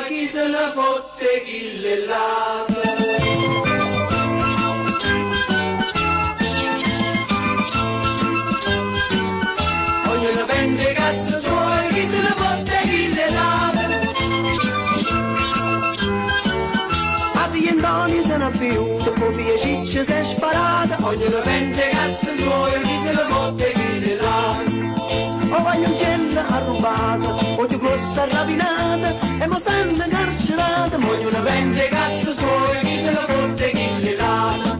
muoia, chi se ne fotte, chi le lava. Ognuno pensa ai cazzo suoi, chi se ne fotte, chi le lava. A figlia Antonio se n'è fiuto, con figlia Ciccia si è sparata. Ognuno pensa ai cazzo suoi, chi se ne fotte, chi le lava. O vaglioncella arrubata, o ti grossa rapinata, e mo stanno carcerata. Ognuno pensa ai cazzo suoi, chi se ne fotte, chi le lava.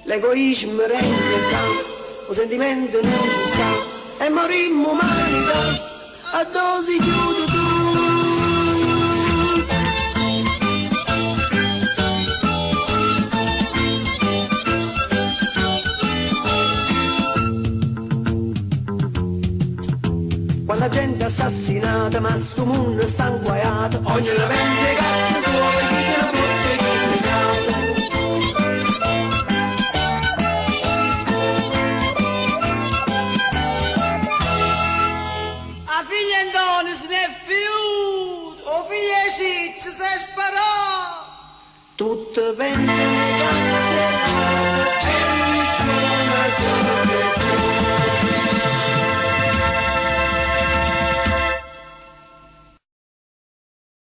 L'egoismo rende il campo, lo sentimento non ci sta, e morimmo umanità, a dosi chiudo tu. Quando la gente è assassinata, ma sto mondo sta inguaiato, ognuno pensa ai cazzi suoi, chi se ne fotte, chi se ne cade. Tutto bene,